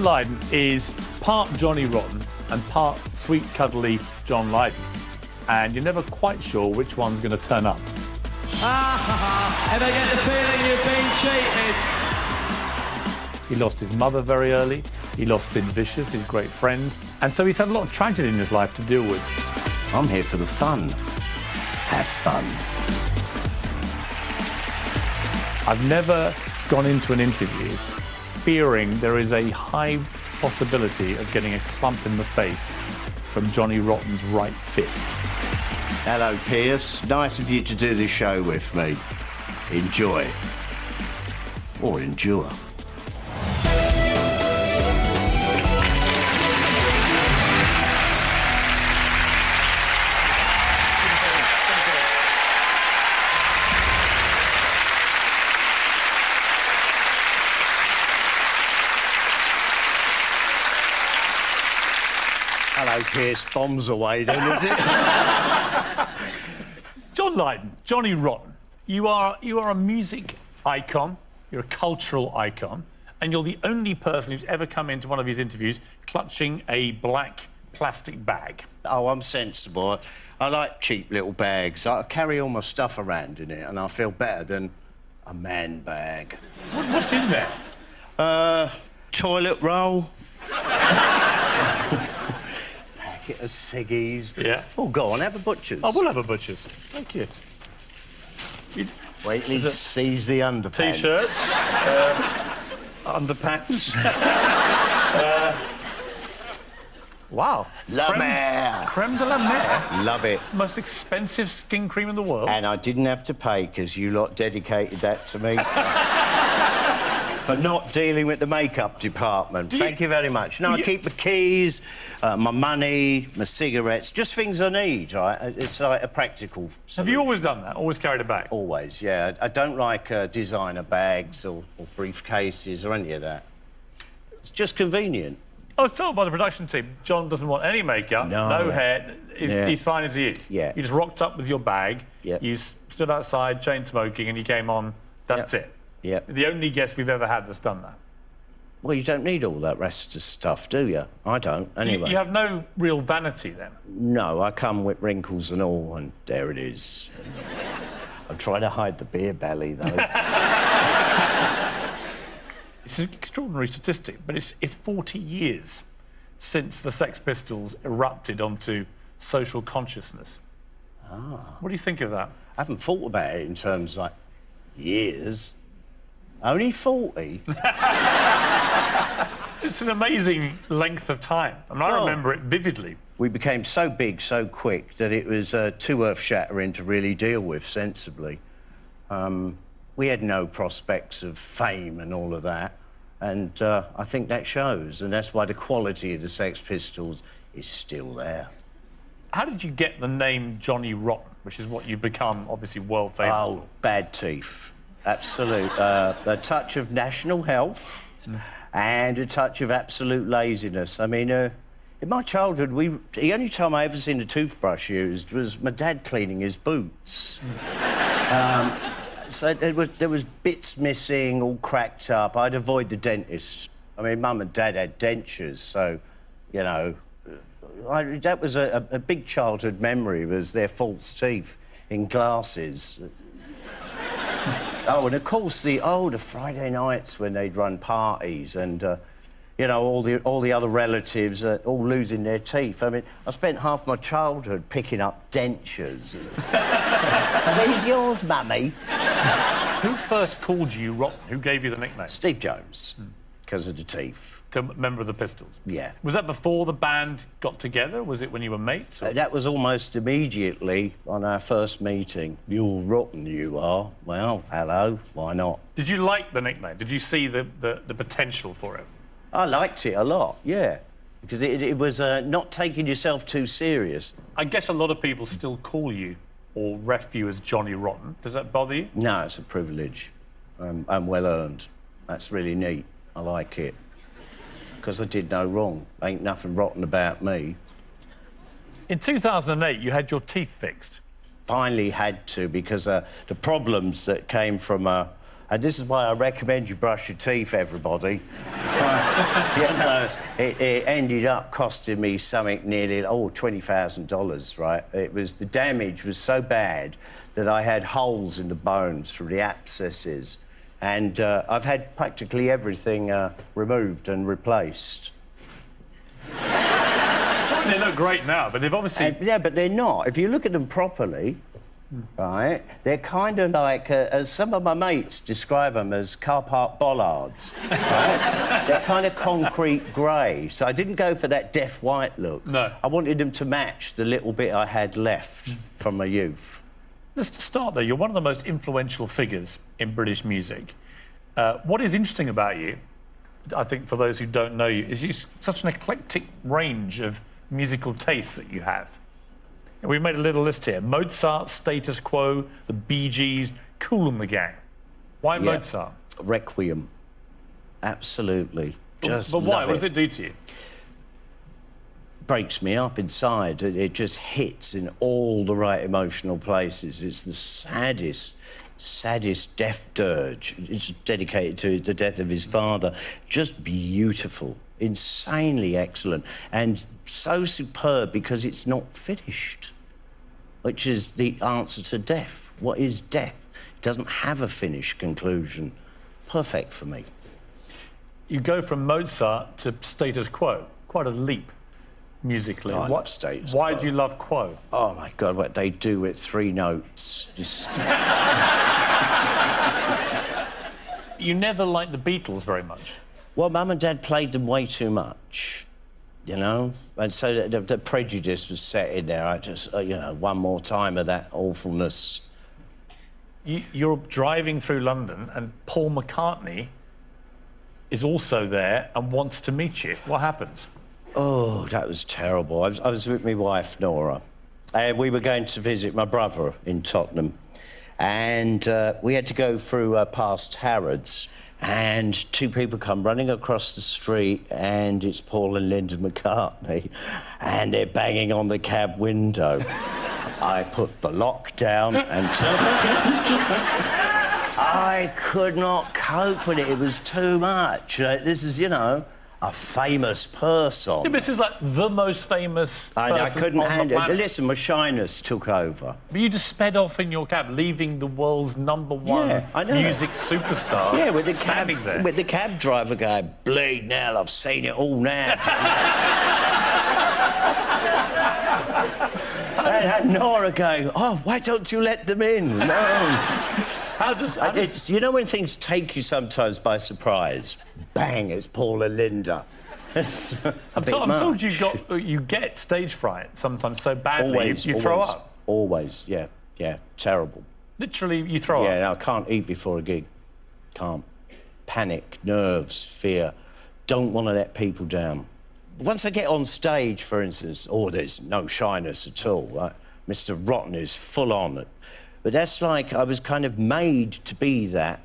Lydon is part Johnny Rotten and part sweet, cuddly John Lydon. And you're never quite sure which one's going to turn up. Ever get the feeling you've been cheated? He lost his mother very early. He lost Sid Vicious, his great friend. And so he's had a lot of tragedy in his life to deal with. I'm here for the fun. Have fun. I've never gone into an interview fearing there is a high possibility of getting a clump in the face from Johnny Rotten's right fist. Hello, Piers. Nice of you to do this show with me. Enjoy. Or endure. Hello, Piers. Bombs away then, is it? John Lydon, Johnny Rotten, you are a music icon, you're a cultural icon, and you're the only person who's ever come into one of his interviews clutching a black plastic bag. Oh, I'm sensible. I like cheap little bags. I carry all my stuff around in it, and I feel better than a man bag. What's in there? Toilet roll. Packet of ciggies. Yeah. Oh, go on, have a butcher's. Oh, we'll have a butcher's. Thank you. Wait till he sees the underpants. T-shirts, underpants. Wow. La Mer. Creme de la Mer. Love it. Most expensive skin cream in the world. And I didn't have to pay, because you lot dedicated that to me. For not dealing with the makeup department. Thank you very much. No, I keep my keys, my money, my cigarettes, just things I need, right? It's like a practical solution. Have you always done that? Always carried a bag? Always, yeah. I don't like designer bags or briefcases or any of that. It's just convenient. I was told by the production team, John doesn't want any makeup, no hair, he's fine as he is. Yeah. You just rocked up with your bag, Yep. you stood outside, chain smoking, and you came on, that's it. Yep. The only guest we've ever had that's done that. Well, you don't need all that rest of stuff, do you? I don't, anyway. You have no real vanity, then? No, I come with wrinkles and all, and there it is. I'm trying to hide the beer belly, though. It's an extraordinary statistic, but it's 40 years since the Sex Pistols erupted onto social consciousness. Ah. What do you think of that? I haven't thought about it in terms, like, years. Only 40? It's an amazing length of time. I mean, I remember it vividly. We became so big so quick that it was too earth-shattering to really deal with sensibly. We had no prospects of fame and all of that, and I think that shows, and that's why the quality of the Sex Pistols is still there. How did you get the name Johnny Rotten, which is what you've become, obviously, world famous for? Bad teeth. Absolute. A touch of national health and a touch of absolute laziness. I mean, in my childhood, the only time I ever seen a toothbrush used was my dad cleaning his boots. So there was bits missing, all cracked up. I'd avoid the dentist. I mean, Mum and Dad had dentures, so, you know, that was a big childhood memory, was their false teeth in glasses. Oh, and of course the Friday nights when they'd run parties and, you know, all the other relatives all losing their teeth. I mean, I spent half my childhood picking up dentures. Are these yours, Mummy? Who first called you Rotten? Who gave you the nickname? Steve Jones, because of the teeth. To member of the Pistols? Yeah. Was that before the band got together? Was it when you were mates? Or? That was almost immediately on our first meeting. You're rotten, you are. Well, hello, why not? Did you like the nickname? Did you see the potential for it? I liked it a lot, yeah. Because it was not taking yourself too serious. I guess a lot of people still call you or ref you as Johnny Rotten. Does that bother you? No, it's a privilege. And well earned. That's really neat. I like it. Because I did no wrong. Ain't nothing rotten about me. In 2008, you had your teeth fixed. Finally had to, because the problems that came from a And this is why I recommend you brush your teeth, everybody. You know, it ended up costing me something nearly, $20,000, right? The damage was so bad that I had holes in the bones through the abscesses. And I've had practically everything removed and replaced. They look great now, but they've obviously... Yeah, but they're not. If you look at them properly, right, they're kind of like, as some of my mates describe them as car park bollards, right? They're kind of concrete grey, so I didn't go for that deaf white look. No. I wanted them to match the little bit I had left from my youth. Let's start there. You're one of the most influential figures in British music. What is interesting about you, I think for those who don't know you, is such an eclectic range of musical tastes that you have. And we made a little list here. Mozart, Status Quo, the Bee Gees, Kool and the Gang. Why Mozart? Requiem. Absolutely. Just But why? love What does it do to you? Breaks me up inside. It just hits in all the right emotional places. It's the saddest death dirge. It's dedicated to the death of his father. Just beautiful, insanely excellent, and so superb because it's not finished, which is the answer to death. What is death? It doesn't have a finished conclusion. Perfect for me. You go from Mozart to Status Quo. Quite a leap musically. I love Status Quo. Why do you love Quo? Oh, my God, what they do with 3 notes. Just... You never liked the Beatles very much. Well, Mum and Dad played them way too much, you know? And so the prejudice was set in there. I just, you know, one more time of that awfulness. You're driving through London and Paul McCartney is also there and wants to meet you. What happens? Oh, that was terrible. I was with my wife, Nora, and we were going to visit my brother in Tottenham. And we had to go through past Harrods, and 2 people come running across the street, and it's Paul and Linda McCartney, and they're banging on the cab window. I put the lock down and... I could not cope with it. It was too much. This is, you know, a famous person. Yeah, this is like the most famous person I couldn't on the handle it. planet. Listen, my shyness took over. But you just sped off in your cab, leaving the world's #1 music superstar with the standing cab, there. with the cab driver going, bleed now, I've seen it all now. and Nora going, oh, why don't you let them in? No. You know when things take you sometimes by surprise? Bang, it's Paul and Linda. I'm told you get stage fright sometimes so badly you throw up. Always, yeah, terrible. Literally, you throw up. Yeah, no, I can't eat before a gig. Can't. Panic, nerves, fear. Don't want to let people down. Once I get on stage, for instance, there's no shyness at all. Right? Mr. Rotten is full on. But that's like I was kind of made to be that.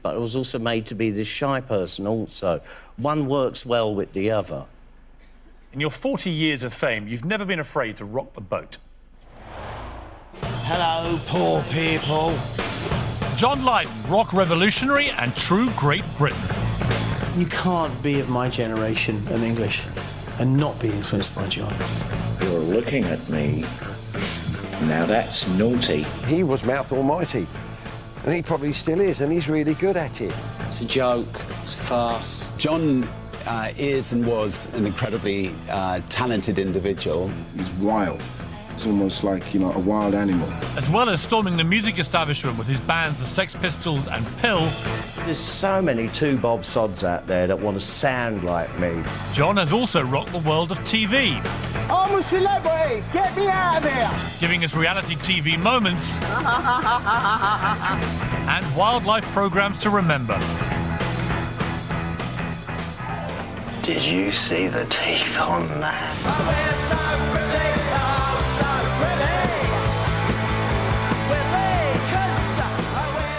But I was also made to be this shy person also. One works well with the other. In your 40 years of fame, you've never been afraid to rock the boat. Hello, poor people. John Lydon, rock revolutionary and true Great Britain. You can't be of my generation and English and not be influenced by John. You're looking at me. Now that's naughty. He was Mouth Almighty, and he probably still is, and he's really good at it. It's a joke, it's a farce. John is and was an incredibly talented individual. He's wild. It's almost like, you know, a wild animal. As well as storming the music establishment with his bands, the Sex Pistols and Pill, there's so many 2 Bob Sods out there that want to sound like me. John has also rocked the world of TV. I'm a celebrity! Get me out of here! Giving us reality TV moments and wildlife programmes to remember. Did you see the teeth on that?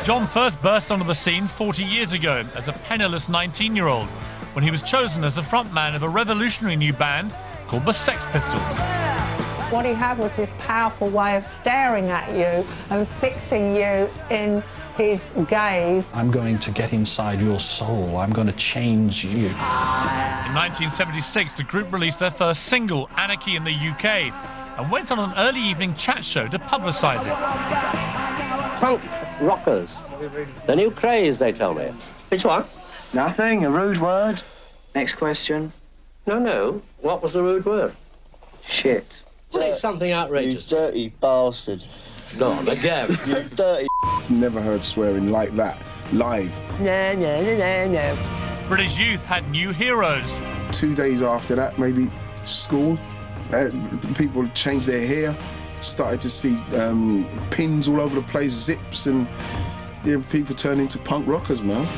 John first burst onto the scene 40 years ago as a penniless 19-year-old when he was chosen as the frontman of a revolutionary new band called the Sex Pistols. What he had was this powerful way of staring at you and fixing you in his gaze. I'm going to get inside your soul. I'm going to change you. In 1976, the group released their first single, Anarchy in the UK, and went on an early evening chat show to publicise it. Punk rockers. The new craze, they tell me. It's what? Nothing, a rude word. Next question. No. What was the rude word? Shit. Say something outrageous. You dirty bastard. Not again. You dirty... Never heard swearing like that, live. No. British youth had new heroes. 2 days after that, maybe school, people changed their hair, started to see pins all over the place, zips, and people turned into punk rockers, man.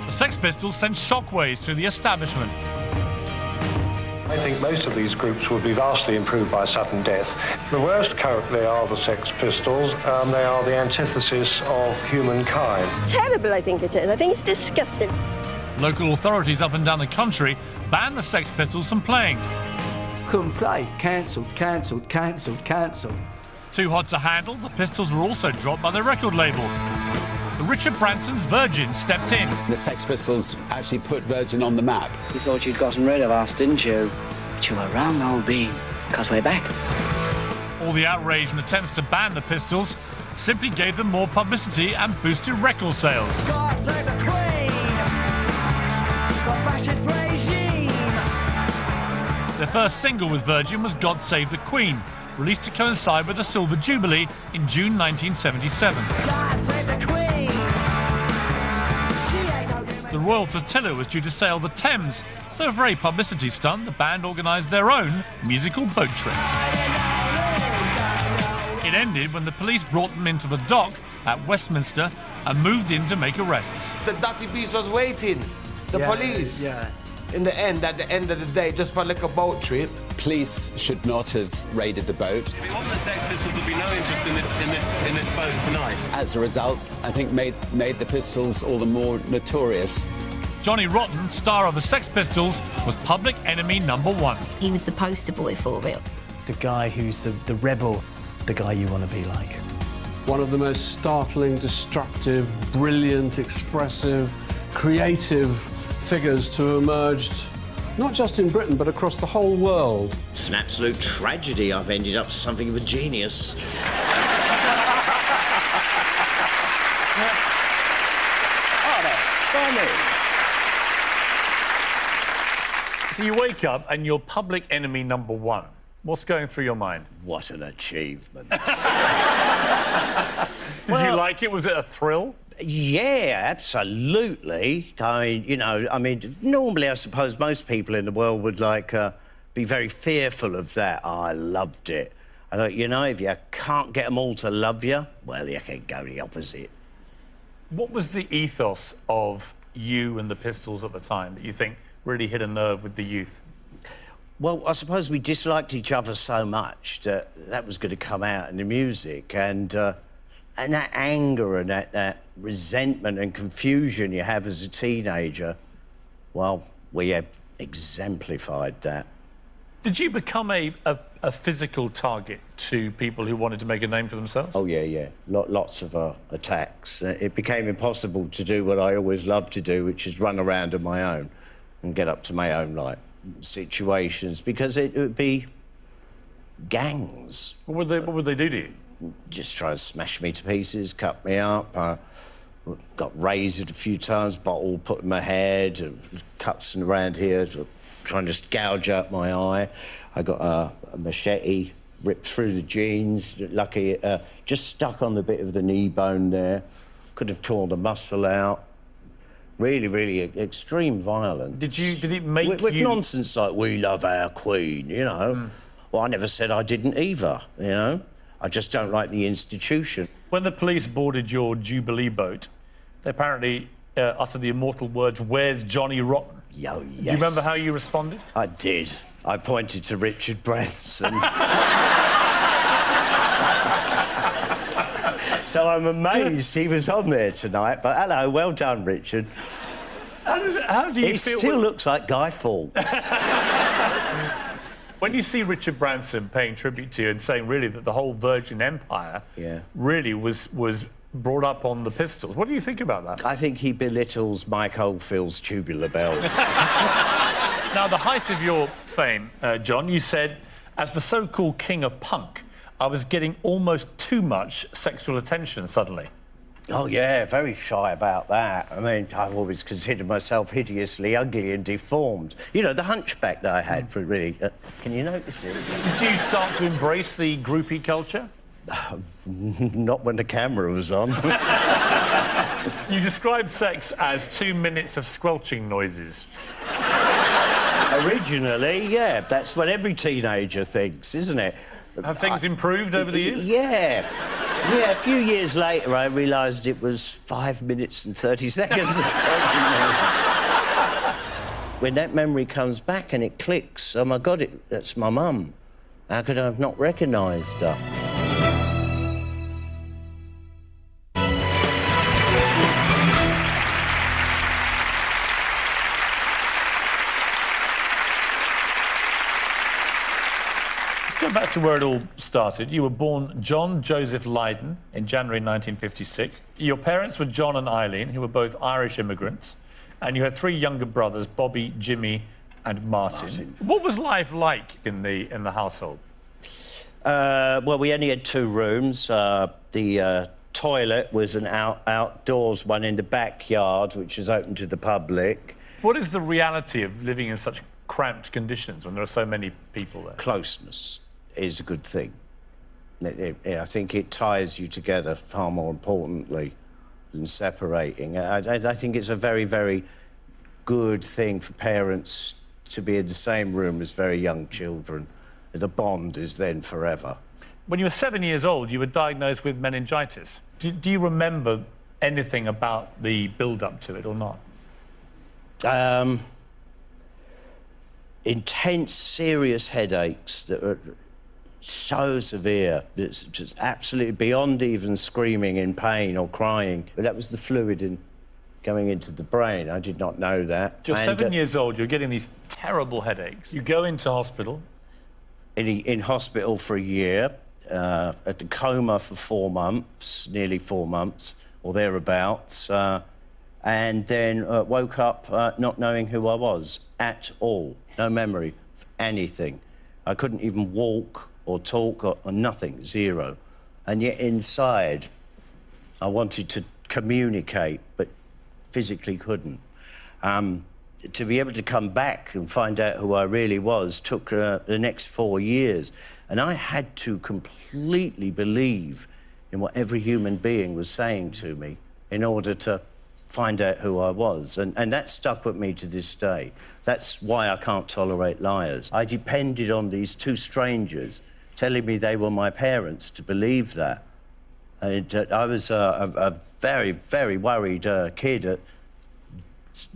The Sex Pistols sent shockwaves through the establishment. I think most of these groups would be vastly improved by sudden death. The worst currently are the Sex Pistols. They are the antithesis of humankind. Terrible, I think it is. I think it's disgusting. Local authorities up and down the country banned the Sex Pistols from playing. Couldn't play. Cancelled. Too hot to handle, the Pistols were also dropped by the record label. The Richard Branson's Virgin stepped in. The Sex Pistols actually put Virgin on the map. You thought you'd gotten rid of us, didn't you? But you were wrong, old bean, because we're back. All the outrage and attempts to ban the Pistols simply gave them more publicity and boosted record sales. God save the Queen, the fascist regime. Their first single with Virgin was God Save the Queen, released to coincide with the Silver Jubilee in June 1977. God save the Queen. The Royal Flotilla was due to sail the Thames, so for a publicity stunt, the band organised their own musical boat trip. It ended when the police brought them into the dock at Westminster and moved in to make arrests. The dirty beast was waiting. The police. Yeah. In the end, at the end of the day, just for like a boat trip. Police should not have raided the boat. If it wasn't the Sex Pistols, there'd be no interest in this boat tonight. As a result, I think made the Pistols all the more notorious. Johnny Rotten, star of the Sex Pistols, was public enemy #1. He was the poster boy for it. The guy who's the rebel, the guy you want to be like. One of the most startling, destructive, brilliant, expressive, creative figures to emerge, not just in Britain, but across the whole world. It's an absolute tragedy. I've ended up something of a genius. Oh, that's funny. So you wake up and you're public enemy #1. What's going through your mind? What an achievement. Did you like it? Was it a thrill? Yeah, absolutely. Normally I suppose most people in the world would, be very fearful of that. I loved it. I thought, if you can't get them all to love you, well, you can go the opposite. What was the ethos of you and the Pistols at the time that you think really hit a nerve with the youth? Well, I suppose we disliked each other so much that was going to come out in the music, and that anger and that resentment and confusion you have as a teenager, well, we have exemplified that. Did you become a physical target to people who wanted to make a name for themselves? Oh, yeah. Lots of attacks. It became impossible to do what I always loved to do, which is run around on my own and get up to my own, situations, because it would be gangs. What would they do to you? Just try to smash me to pieces, cut me up. Got razored a few times, bottle put in my head, and cuts around here, trying to gouge out my eye. I got a machete ripped through the jeans. Lucky, just stuck on the bit of the knee bone there. Could have torn the muscle out. Really extreme violence. Did it make with you... nonsense like, we love our Queen, Well, I never said I didn't either, I just don't like the institution. When the police boarded your Jubilee boat, they apparently uttered the immortal words, "Where's Johnny Rotten?" Yes. Do you remember how you responded? I did. I pointed to Richard Branson. So I'm amazed he was on there tonight, but hello, well done, Richard. How do you feel... He still looks like Guy Fawkes. When you see Richard Branson paying tribute to you and saying, really, that the whole Virgin Empire really was brought up on the Pistols, what do you think about that? I think he belittles Mike Oldfield's Tubular Bells. Now, the height of your fame, John, you said, as the so-called king of punk, I was getting almost too much sexual attention suddenly. Oh, yeah, very shy about that. I mean, I've always considered myself hideously ugly and deformed. You know, the hunchback that I had for really... can you notice it? Did you start to embrace the groupie culture? Not when the camera was on. You described sex as 2 minutes of squelching noises. Originally, yeah, that's what every teenager thinks, isn't it? Have things improved over the years? Yeah. Yeah, a few years later, I realised it was 5 minutes and 30 seconds of when that memory comes back and it clicks, oh, my God, that's my mum. How could I have not recognised her? Go back to where it all started. You were born John Joseph Lydon in January 1956. Your parents were John and Eileen, who were both Irish immigrants, and you had 3 younger brothers, Bobby, Jimmy and Martin. What was life like in the household? Well, we only had 2 rooms. The toilet was an outdoors one in the backyard, which is open to the public. What is the reality of living in such cramped conditions when there are so many people there? Closeness is a good thing. I think it ties you together far more importantly than separating. I think it's a very, very good thing for parents to be in the same room as very young children. The bond is then forever. When you were 7 years old, you were diagnosed with meningitis. Do you remember anything about the build-up to it or not? Intense, serious headaches that were so severe. It's just absolutely beyond even screaming in pain or crying. But that was the fluid going into the brain. I did not know that. You're 7 years old, you're getting these terrible headaches. You go into hospital. In hospital for a year, at the coma for 4 months, nearly 4 months, or thereabouts, and then woke up not knowing who I was at all. No memory of anything. I couldn't even walk or talk or nothing, zero. And yet inside, I wanted to communicate, but physically couldn't. To be able to come back and find out who I really was took the next 4 years. And I had to completely believe in what every human being was saying to me in order to find out who I was. And that stuck with me to this day. That's why I can't tolerate liars. I depended on these 2 strangers telling me they were my parents to believe that. And I was a very, very worried kid at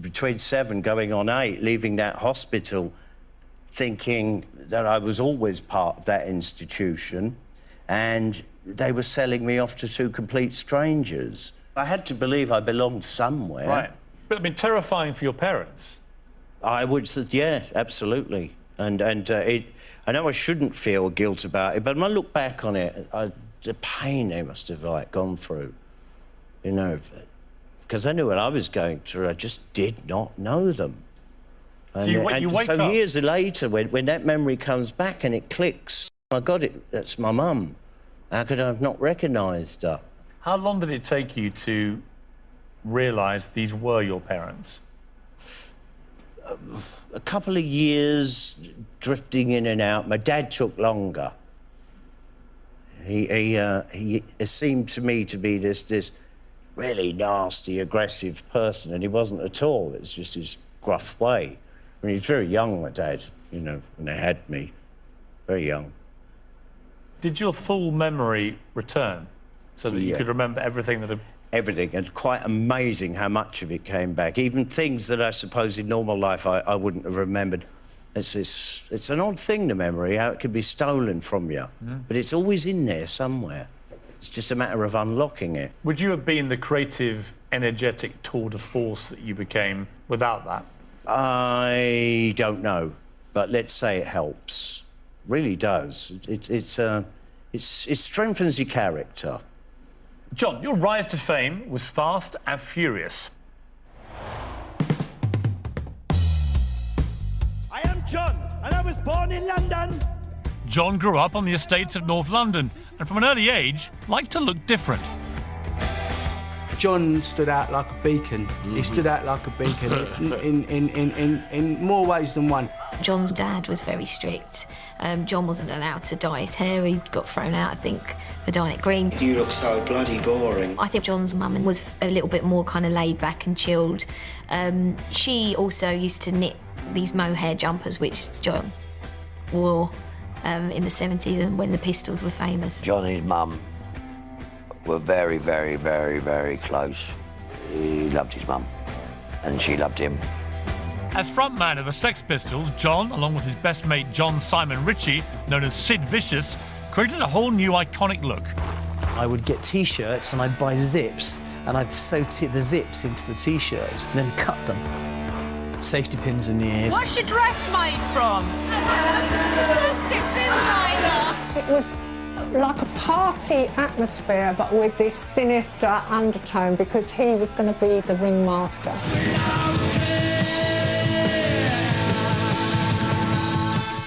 between 7 going on 8, leaving that hospital thinking that I was always part of that institution and they were selling me off to 2 complete strangers. I had to believe I belonged somewhere. Right. But, I mean, terrifying for your parents. I would say, yeah, absolutely. And I know I shouldn't feel guilt about it, but when I look back on it, the pain they must have, like, gone through, you know, because I knew what I was going through. I just did not know them. So you wake up... years later, when that memory comes back and it clicks, oh, my God, that's my mum. How could I have not recognised her? How long did it take you to realise these were your parents? A couple of years, drifting in and out. My dad took longer. He seemed to me to be this really nasty, aggressive person, and he wasn't at all. It's just his gruff way. I mean, he's very young, my dad, you know, when they had me. Very young. Did your full memory return so that you could remember everything that had... Everything, and quite amazing how much of it came back. Even things that I suppose in normal life I wouldn't have remembered. It's an odd thing, the memory, how it could be stolen from you. But it's always in there somewhere. It's just a matter of unlocking it. Would you have been the creative, energetic tour de force that you became without that? I don't know, but let's say it helps. Really does. It strengthens your character. John, your rise to fame was fast and furious. I am John, and I was born in London. John grew up on the estates of North London and from an early age liked to look different. John stood out like a beacon. He stood out like a beacon in more ways than one. John's dad was very strict. John wasn't allowed to dye his hair. He got thrown out, I think, for dyeing it green. You look so bloody boring. I think John's mum was a little bit more kind of laid back and chilled. She also used to knit these mohair jumpers, which John wore in the 70s and when the Pistols were famous. Johnny's mum were very, very, very, very close. He loved his mum, and she loved him. As frontman of the Sex Pistols, John, along with his best mate John Simon Ritchie, known as Sid Vicious, created a whole new iconic look. I would get T-shirts and I'd buy zips, and I'd sew the zips into the T-shirt, and then cut them. Safety pins in the ears. What's your dress made from? It was like a party atmosphere, but with this sinister undertone, because he was going to be the ringmaster.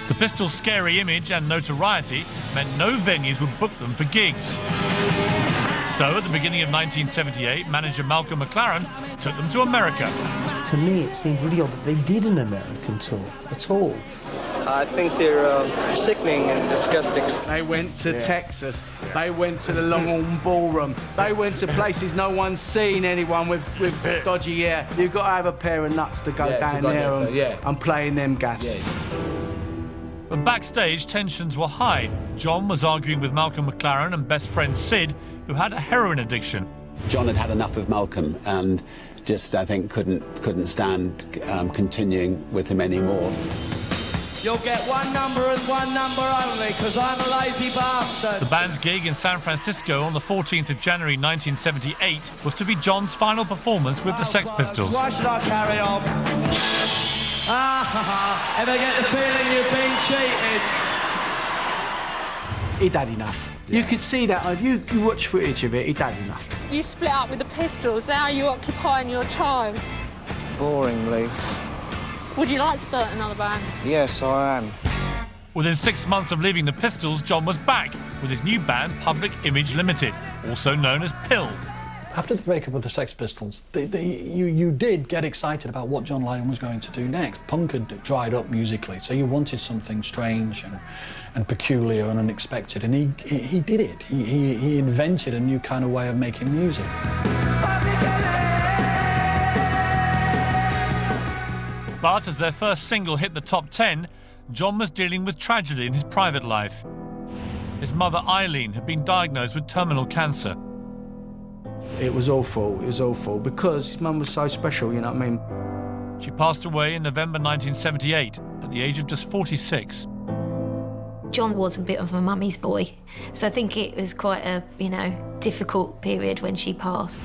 The Pistols' scary image and notoriety meant no venues would book them for gigs. So, at the beginning of 1978, manager Malcolm McLaren took them to America. To me, it seemed really odd that they did an American tour at all. I think they're sickening and disgusting. They went to Texas. They went to the Longhorn Ballroom. They went to places no one's seen anyone with dodgy hair. You've got to have a pair of nuts to go down there and play in them gaffs. But backstage, tensions were high. John was arguing with Malcolm McLaren and best friend Sid, who had a heroin addiction. John had had enough of Malcolm and just, I think, couldn't stand continuing with him anymore. You'll get one number and one number only, because I'm a lazy bastard. The band's gig in San Francisco on the 14th of January 1978 was to be John's final performance with the Sex Pistols. Why should I carry on? Ever get the feeling you've been cheated? He'd had enough. You could see that. You watch footage of it, he'd had enough. You split up with the Pistols. Now you're occupying your time. Boringly. Would you like to start another band? Yes, I am. Within 6 months of leaving the Pistols, John was back with his new band, Public Image Limited, also known as PIL. After the breakup of the Sex Pistols, you did get excited about what John Lydon was going to do next. Punk had dried up musically, so you wanted something strange and peculiar and unexpected, and he did it. He invented a new kind of way of making music. But as their first single hit the top 10, John was dealing with tragedy in his private life. His mother, Eileen, had been diagnosed with terminal cancer. It was awful, because his mum was so special, you know what I mean? She passed away in November 1978, at the age of just 46. John was a bit of a mummy's boy, so I think it was quite a, difficult period when she passed.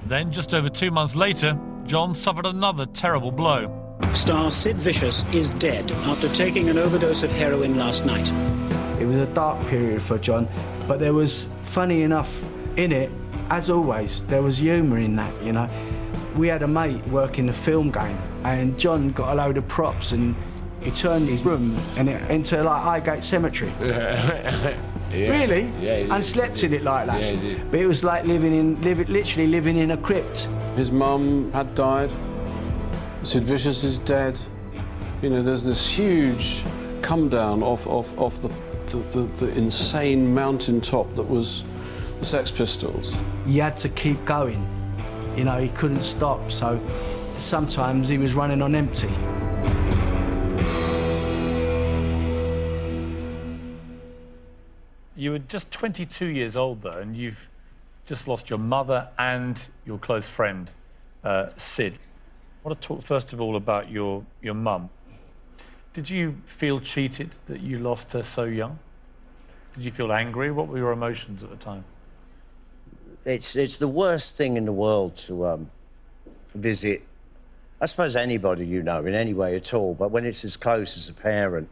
Then, just over 2 months later, John suffered another terrible blow. Star Sid Vicious is dead after taking an overdose of heroin last night. It was a dark period for John, but there was, funny enough, in it, as always, there was humour in that, We had a mate working the film game, and John got a load of props, and he turned his room into like Highgate Cemetery. Really? Yeah, and slept in it like that. Yeah, but it was like literally living in a crypt. His mum had died. Sid Vicious is dead. There's this huge come down off the insane mountaintop that was the Sex Pistols. He had to keep going. He couldn't stop, so sometimes he was running on empty. You were just 22 years old, though, and you've just lost your mother and your close friend, Sid. I want to talk, first of all, about your mum. Did you feel cheated that you lost her so young? Did you feel angry? What were your emotions at the time? It's the worst thing in the world to visit, I suppose, anybody in any way at all, but when it's as close as a parent,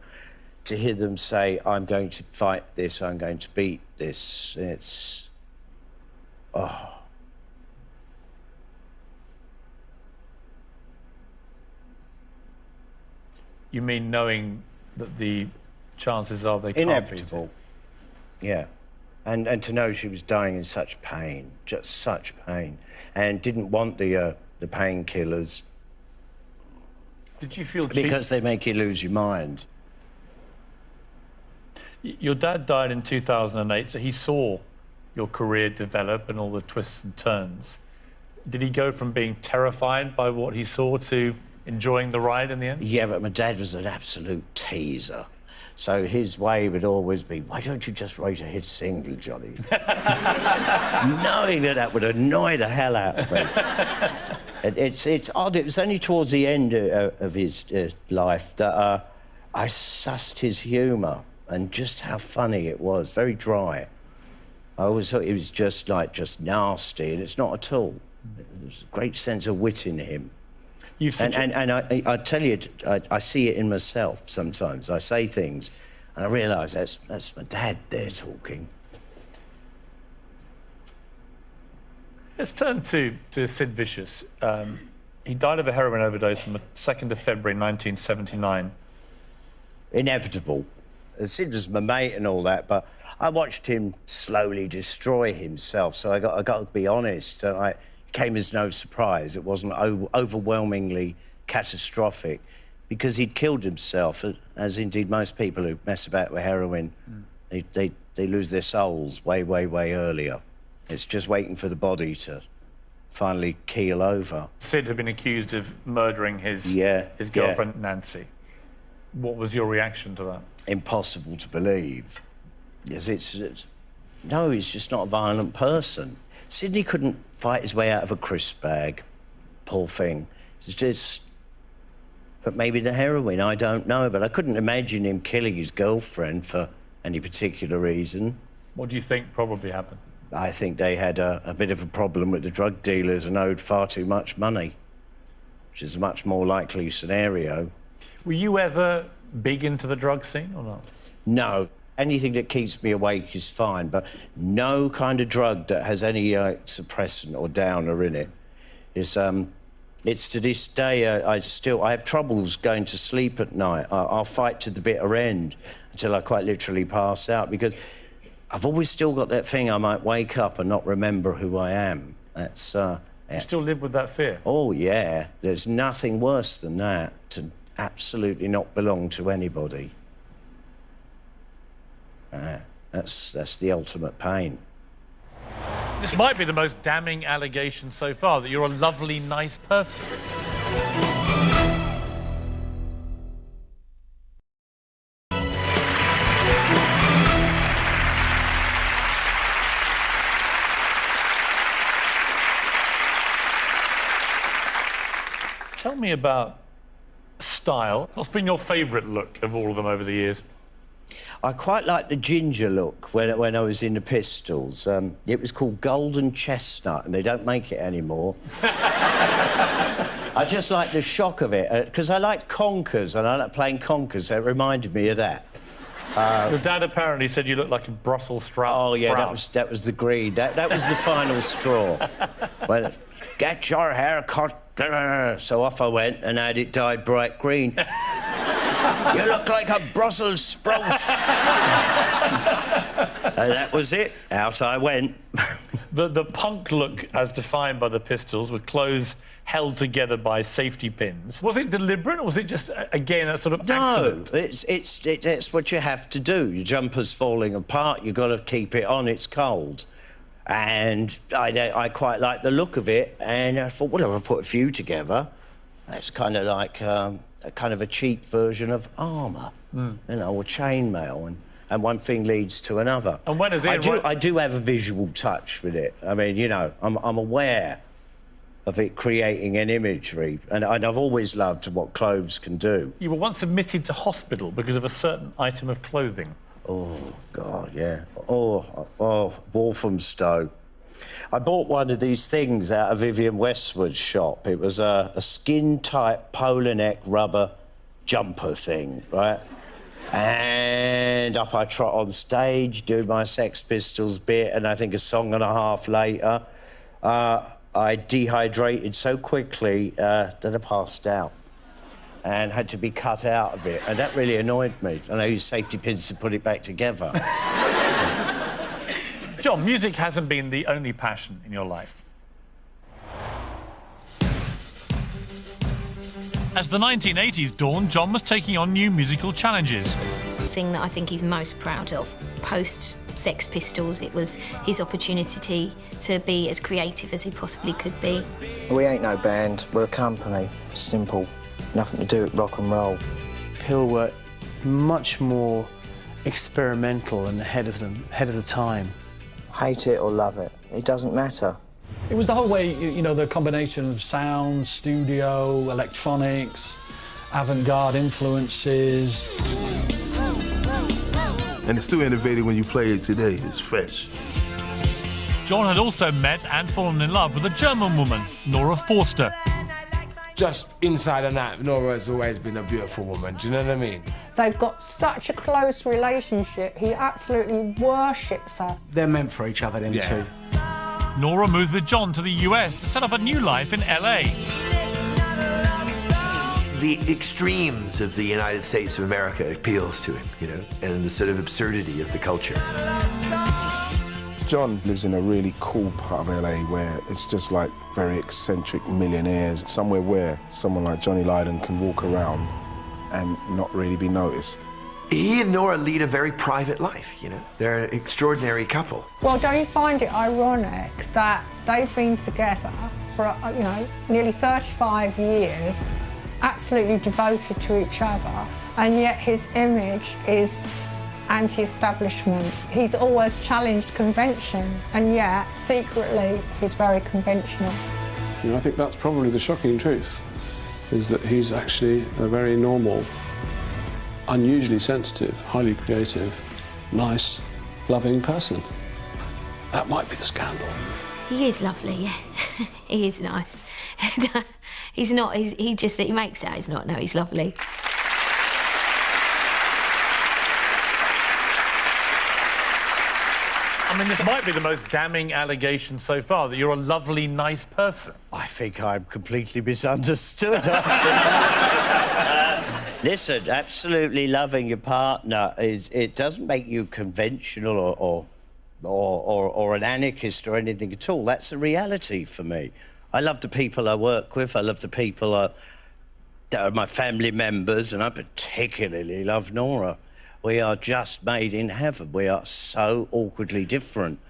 to hear them say, I'm going to fight this, I'm going to beat this, it's... Oh. You mean knowing that the chances are they inevitable. Can't beat it? Yeah. And to know she was dying in such pain, just such pain, and didn't want the painkillers. Did you feel cheap? Because they make you lose your mind. Your dad died in 2008, so he saw your career develop and all the twists and turns. Did he go from being terrified by what he saw to enjoying the ride in the end? Yeah, but my dad was an absolute teaser. So his way would always be, why don't you just write a hit single, Johnny? Knowing that would annoy the hell out of me. It's odd. It was only towards the end of his life that I sussed his humour and just how funny it was. Very dry. I always thought he was just nasty, and it's not at all. There's a great sense of wit in him. And I tell you, I see it in myself sometimes. I say things, and I realise that's my dad there talking. Let's turn to Sid Vicious. He died of a heroin overdose on the 2nd of February 1979. Inevitable. Sid was my mate and all that, but I watched him slowly destroy himself, so I got to be honest. It came as no surprise. It wasn't overwhelmingly catastrophic, because he'd killed himself, as indeed most people who mess about with heroin. They lose their souls way, way, way earlier. It's just waiting for the body to finally keel over. Sid had been accused of murdering his girlfriend, Nancy. What was your reaction to that? Impossible to believe. Yes, no, he's just not a violent person. Sidney couldn't fight his way out of a crisp bag. Poor thing. It's just... But maybe the heroin, I don't know. But I couldn't imagine him killing his girlfriend for any particular reason. What do you think probably happened? I think they had a bit of a problem with the drug dealers and owed far too much money, which is a much more likely scenario. Were you ever big into the drug scene or not? No. Anything that keeps me awake is fine, but no kind of drug that has any suppressant or downer in it. It's to this day, I have troubles going to sleep at night. I'll fight to the bitter end until I quite literally pass out, because I've always still got that thing I might wake up and not remember who I am. That's... You still live with that fear? Oh, yeah. There's nothing worse than that, to absolutely not belong to anybody. That's the ultimate pain. This might be the most damning allegation so far, that you're a lovely, nice person. Tell me about style. What's been your favourite look of all of them over the years? I quite liked the ginger look when I was in the Pistols. It was called Golden Chestnut, and they don't make it anymore. I just liked the shock of it, because I liked conkers, and I liked playing conkers, so it reminded me of that. Your dad apparently said you looked like a Brussels sprout. Oh, yeah, that was the greed. That was the final straw. Well, get your hair cut. So off I went and had it dyed bright green. You look like a Brussels sprout. And that was it. Out I went. The punk look, as defined by the Pistols, with clothes held together by safety pins. Was it deliberate, or was it just, again, a sort of accident? No, it's what you have to do. Your jumper's falling apart, you've got to keep it on, it's cold. And I quite liked the look of it, and I thought, well, if I put a few together, that's kind of like a cheap version of armour, you know, or chainmail, and one thing leads to another. And when is it? I do have a visual touch with it. I mean, you know, I'm aware of it creating an imagery, and I've always loved what clothes can do. You were once admitted to hospital because of a certain item of clothing. Oh, God, yeah. Oh, Walthamstow. I bought one of these things out of Vivienne Westwood's shop. It was a skin-tight polo neck rubber jumper thing, right? And up I trot on stage, do my Sex Pistols bit, and I think a song and a half later, I dehydrated so quickly that I passed out and had to be cut out of it, and that really annoyed me. And I used safety pins to put it back together. John, music hasn't been the only passion in your life. As the 1980s dawned, John was taking on new musical challenges. The thing that I think he's most proud of, post-Sex Pistols, it was his opportunity to be as creative as he possibly could be. We ain't no band, we're a company. Simple, nothing to do with rock and roll. Pill were much more experimental and ahead of the time. Hate it or love it, it doesn't matter. It was the whole way, you know, the combination of sound, studio, electronics, avant-garde influences. And it's still innovative when you play it today. It's fresh. John had also met and fallen in love with a German woman, Nora Forster. Just inside and out, Nora has always been a beautiful woman, do you know what I mean? They've got such a close relationship. He absolutely worships her. They're meant for each other, them two. Nora moved with John to the US to set up a new life in LA. The extremes of the United States of America appeals to him, you know, and the sort of absurdity of the culture. John lives in a really cool part of LA where it's just like very eccentric millionaires, somewhere where someone like Johnny Lydon can walk around and not really be noticed. He and Nora lead a very private life, you know. They're an extraordinary couple. Well, don't you find it ironic that they've been together for, you know, nearly 35 years, absolutely devoted to each other, and yet his image is anti-establishment. He's always challenged convention, and yet, secretly, he's very conventional. You know, I think that's probably the shocking truth, is that he's actually a very normal, unusually sensitive, highly creative, nice, loving person. That might be the scandal. He is lovely, yeah. He is nice. He's not, he makes out he's not, no, he's lovely. I mean, this might be the most damning allegation so far, that you're a lovely, nice person. I think I'm completely misunderstood. Listen, absolutely loving your partner it doesn't make you conventional or an anarchist or anything at all. That's a reality for me. I love the people I work with. I love the people that are my family members, and I particularly love Nora. We are just made in heaven. We are so awkwardly different.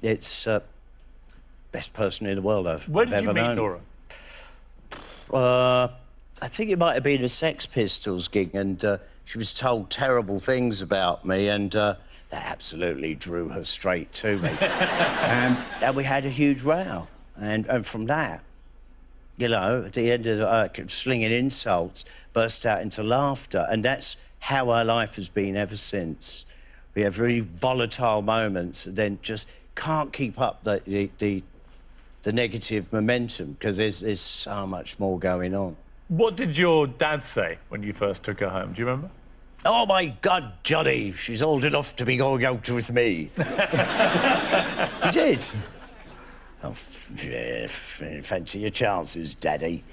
It's best person in the world I've When did ever you meet known. Nora? I think it might have been a Sex Pistols gig, and she was told terrible things about me, and that absolutely drew her straight to me. And we had a huge row, and from that, you know, at the end of slinging insults, burst out into laughter, and that's how our life has been ever since. We have really volatile moments, and then just can't keep up the negative momentum because there's so much more going on. What did your dad say when you first took her home? Do you remember? Oh, my God, Johnny, she's old enough to be going out with me. He did. Oh, fancy your chances, Daddy.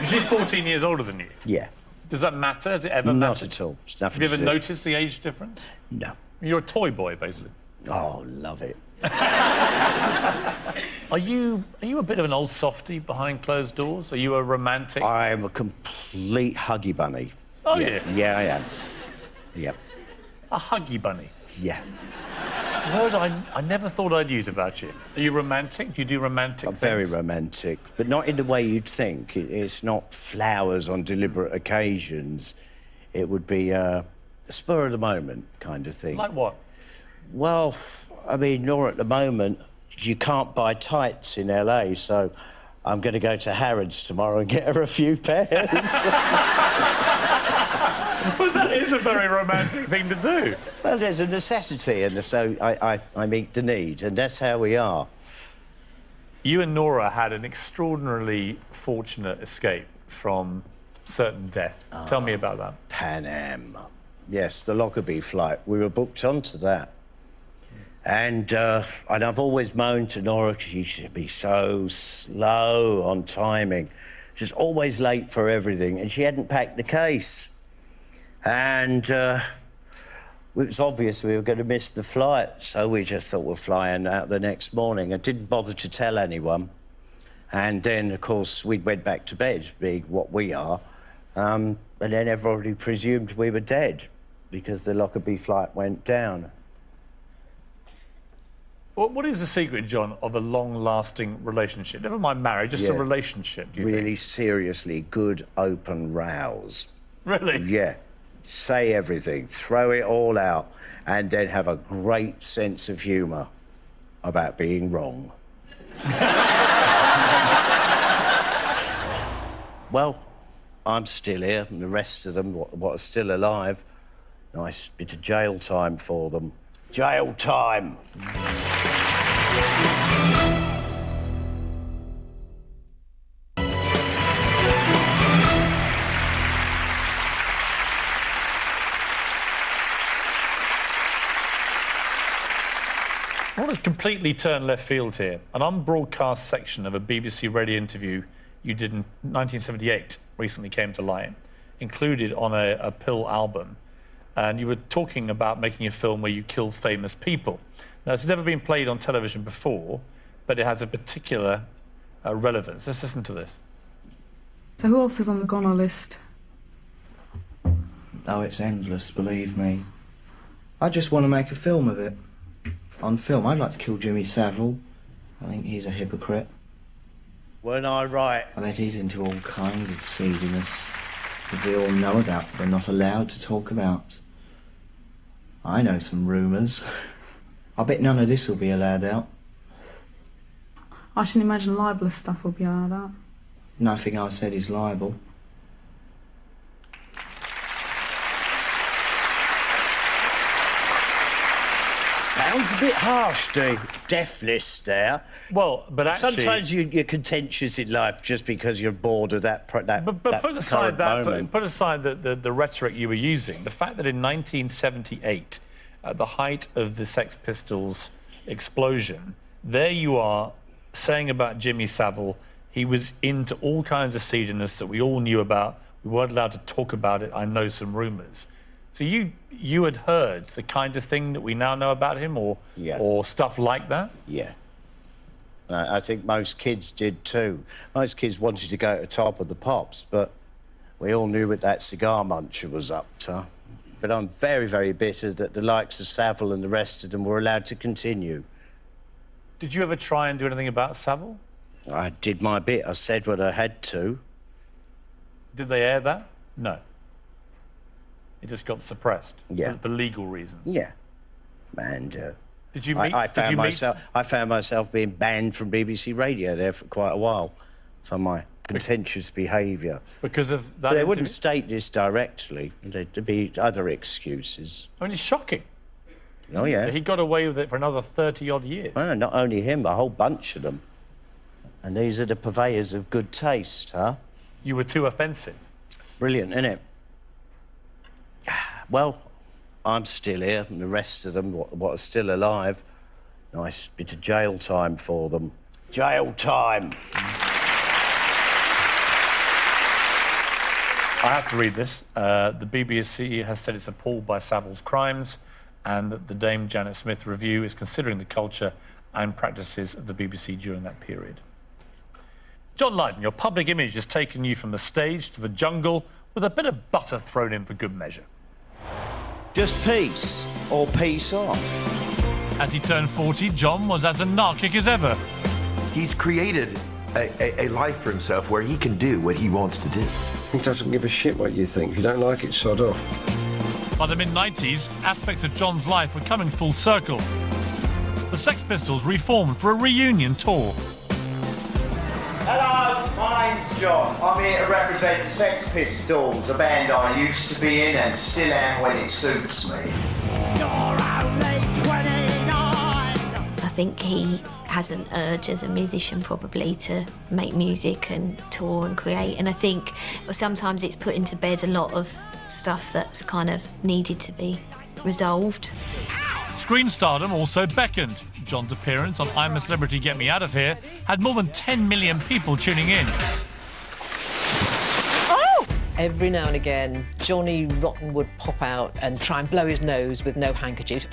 She's 14 years older than you? Yeah. Does that matter? Has it ever mattered? Not at all. It's nothing Have you to ever do. noticed the age difference? No. You're a toy boy, basically. Oh, love it. Are you a bit of an old softie behind closed doors? Are you a romantic? I am a complete huggy bunny. Oh, yeah? Yeah, I am. Yep. A huggy bunny? Yeah. A word I never thought I'd use about you. Are you romantic? Do you do romantic things? Very romantic, but not in the way you'd think. It's not flowers on deliberate occasions. It would be a spur of the moment kind of thing. Like what? Well, I mean, Nora, at the moment, you can't buy tights in LA, so I'm going to go to Harrods tomorrow and get her a few pairs. But that is a very romantic thing to do. Well, there's a necessity, and so I meet the need, and that's how we are. You and Nora had an extraordinarily fortunate escape from certain death. Tell me about that. Pan Am. Yes, the Lockerbie flight. We were booked onto that. And I've always moaned to Nora because she should be so slow on timing. She's always late for everything, and she hadn't packed the case. And it was obvious we were going to miss the flight, so we just thought we're flying out the next morning. I didn't bother to tell anyone. And then, of course, we went back to bed, being what we are. And then everybody presumed we were dead because the Lockerbie flight went down. What is the secret, John, of a long-lasting relationship? Never mind marriage, just a relationship, do you really think? seriously good open rows. Really? Yeah. Say everything, throw it all out, and then have a great sense of humour about being wrong. Well, I'm still here, and the rest of them, what are still alive, nice bit of jail time for them. Jail time! I want to completely turn left field here. An unbroadcast section of a BBC radio interview you did in 1978 recently came to light, included on a Pill album. And you were talking about making a film where you kill famous people. Now, this has never been played on television before, but it has a particular relevance. Let's listen to this. So who else is on the goner list? Oh, it's endless, believe me. I just want to make a film of it. On film, I'd like to kill Jimmy Savile. I think he's a hypocrite. Weren't I right? I bet he's into all kinds of seediness that we all know about but are not allowed to talk about. I know some rumours. I bet none of this will be allowed out. I should imagine libelous stuff will be allowed out. Nothing I said is libel. Sounds a bit harsh, the death list there. Well, but actually... Sometimes you're contentious in life just because you're bored of that But put aside put aside the rhetoric you were using, the fact that in 1978, at the height of the Sex Pistols explosion, there you are saying about Jimmy Savile, he was into all kinds of seediness that we all knew about. We weren't allowed to talk about it. I know some rumours. So you had heard the kind of thing that we now know about him, or stuff like that? Yeah. I think most kids did too. Most kids wanted to go to the top of the pops, but we all knew what that cigar muncher was up to. But I'm very, very bitter that the likes of Savile and the rest of them were allowed to continue. Did you ever try and do anything about Savile? I did my bit. I said what I had to. Did they air that? No. It just got suppressed. Yeah. For legal reasons. Yeah. And did you meet? I found myself being banned from BBC Radio there for quite a while for my contentious behaviour. Because of that. But they wouldn't state this directly. There'd be other excuses. I mean, it's shocking. Oh yeah. He got away with it for another 30-odd years. Well, not only him, a whole bunch of them. And these are the purveyors of good taste, huh? You were too offensive. Brilliant, innit? Well, I'm still here, and the rest of them, what are still alive, nice bit of jail time for them. Jail time! I have to read this. The BBC has said it's appalled by Savile's crimes, and that the Dame Janet Smith Review is considering the culture and practices of the BBC during that period. John Lydon, your public image has taken you from the stage to the jungle with a bit of butter thrown in for good measure. Just peace, or peace off. As he turned 40, John was as anarchic as ever. He's created a life for himself where he can do what he wants to do. He doesn't give a shit what you think. If you don't like it, sod off. By the mid-90s, aspects of John's life were coming full circle. The Sex Pistols reformed for a reunion tour. Hello, my name's John. I'm here to represent the Sex Pistols, a band I used to be in and still am when it suits me. I think he has an urge as a musician probably to make music and tour and create, and I think sometimes it's putting to bed a lot of stuff that's kind of needed to be resolved. Screen stardom also beckoned. John's appearance on I'm a Celebrity, Get Me Out of Here had more than 10 million people tuning in. Every now and again, Johnny Rotten would pop out and try and blow his nose with no handkerchief.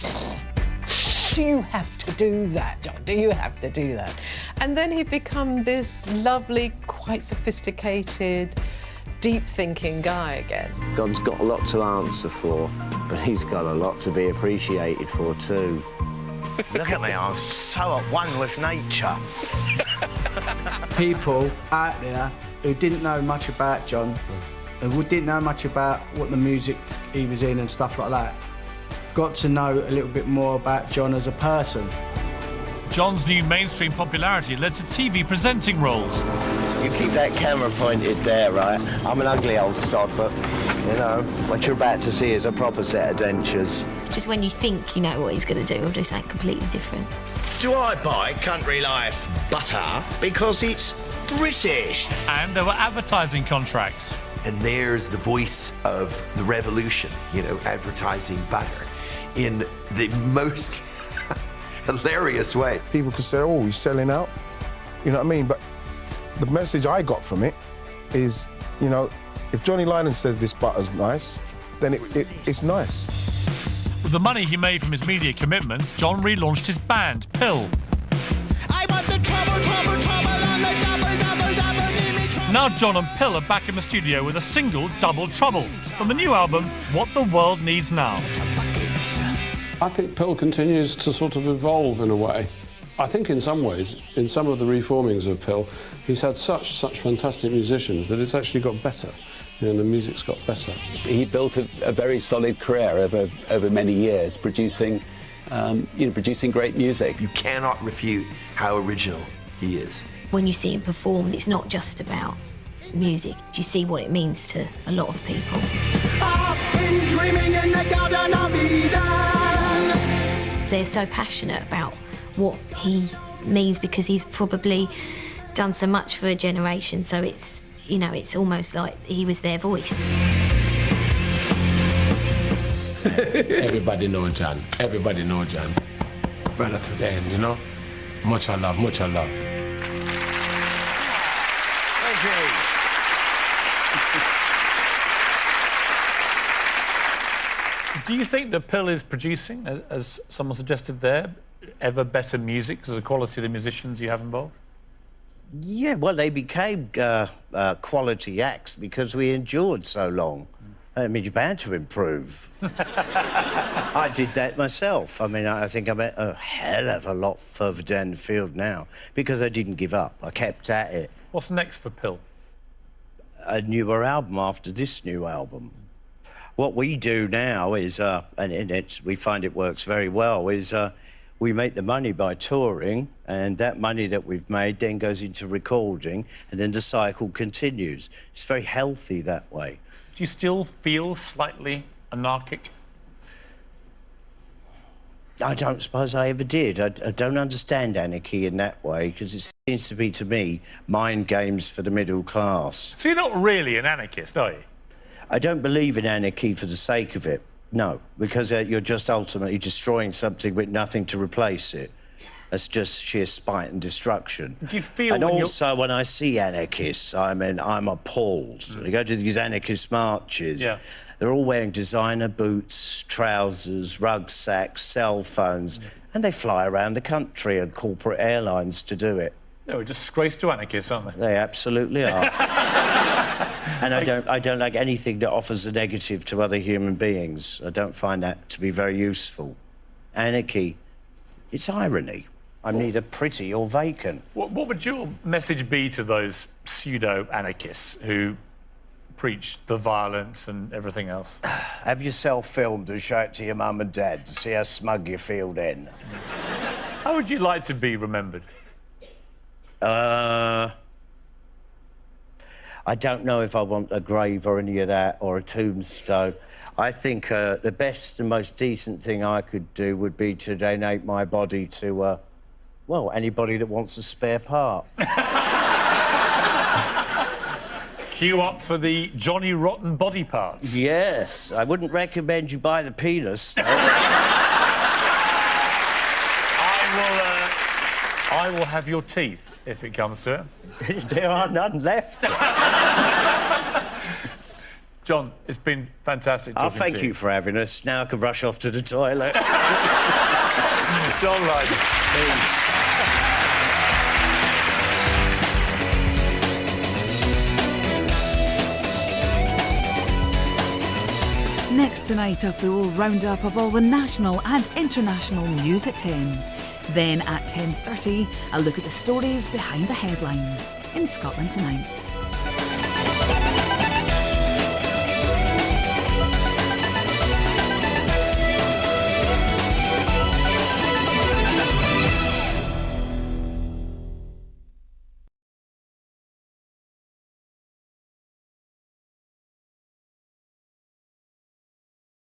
Do you have to do that, John? Do you have to do that? And then he'd become this lovely, quite sophisticated, deep-thinking guy again. Don's got a lot to answer for, but he's got a lot to be appreciated for too. Look at me, I'm so at one with nature. People out there who didn't know much about John, who didn't know much about what the music he was in and stuff like that, got to know a little bit more about John as a person. John's new mainstream popularity led to TV presenting roles. You keep that camera pointed there, right? I'm an ugly old sod, but, you know, what you're about to see is a proper set of dentures. Just when you think you know what he's going to do, he'll do something completely different. Do I buy Country Life butter because it's British? And there were advertising contracts. And there's the voice of the revolution, you know, advertising butter in the most hilarious way. People could say, oh, he's selling out. You know what I mean? But the message I got from it is, you know, if Johnny Lydon says this butter's nice, then it's nice. With the money he made from his media commitments, John relaunched his band, Pill. I want the trouble on the double. Now John and Pill are back in the studio with a single, Double Trouble, from the new album, What the World Needs Now. I think Pill continues to sort of evolve in a way. I think in some ways, in some of the reformings of Pill, he's had such fantastic musicians that it's actually got better. You know, the music's got better. He built a very solid career over many years, producing great music. You cannot refute how original he is. When you see him perform, it's not just about music. You see what it means to a lot of people. I've been dreaming in the Garden of Eden. They're so passionate about what he means because he's probably done so much for a generation, so it's, you know, it's almost like he was their voice. Everybody know John. Everybody know John. Brother to the end, you know? Much I love, much I love. Thank you. Do you think that Pill is producing, as someone suggested there, ever better music because of the quality of the musicians you have involved? Yeah, well, they became quality acts because we endured so long. I mean, you're bound to improve. I did that myself. I mean, I think I'm a hell of a lot further down the field now because I didn't give up. I kept at it. What's next for Pill? A newer album after this new album. What we do now is, and in it we find it works very well, is we make the money by touring, and that money that we've made then goes into recording, and then the cycle continues. It's very healthy that way. Do you still feel slightly anarchic? I don't suppose I ever did. I don't understand anarchy in that way, because it seems to be, to me, mind games for the middle class. So you're not really an anarchist, are you? I don't believe in anarchy for the sake of it, no, because you're just ultimately destroying something with nothing to replace it. That's just sheer spite and destruction. Do you feel? And also, when I see anarchists, I'm appalled. You go to these anarchist marches. Yeah. They're all wearing designer boots, trousers, rucksacks, cell phones, and they fly around the country and corporate airlines to do it. They're a disgrace to anarchists, aren't they? They absolutely are. And I don't like anything that offers a negative to other human beings. I don't find that to be very useful. Anarchy, it's irony. I'm neither pretty or vacant. What would your message be to those pseudo-anarchists who preach the violence and everything else? Have yourself filmed and show it to your mum and dad to see how smug you feel then. How would you like to be remembered? I don't know if I want a grave or any of that, or a tombstone. I think the best and most decent thing I could do would be to donate my body to Well, anybody that wants a spare part. Queue up for the Johnny Rotten body parts. Yes, I wouldn't recommend you buy the penis. Though. I will have your teeth if it comes to it. There are none left. John, it's been fantastic talking to you. Thank you for having us. Now I can rush off to the toilet. John Lydon. Peace. Next tonight, a full roundup of all the national and international news at 10. Then at 10:30, a look at the stories behind the headlines in Scotland Tonight.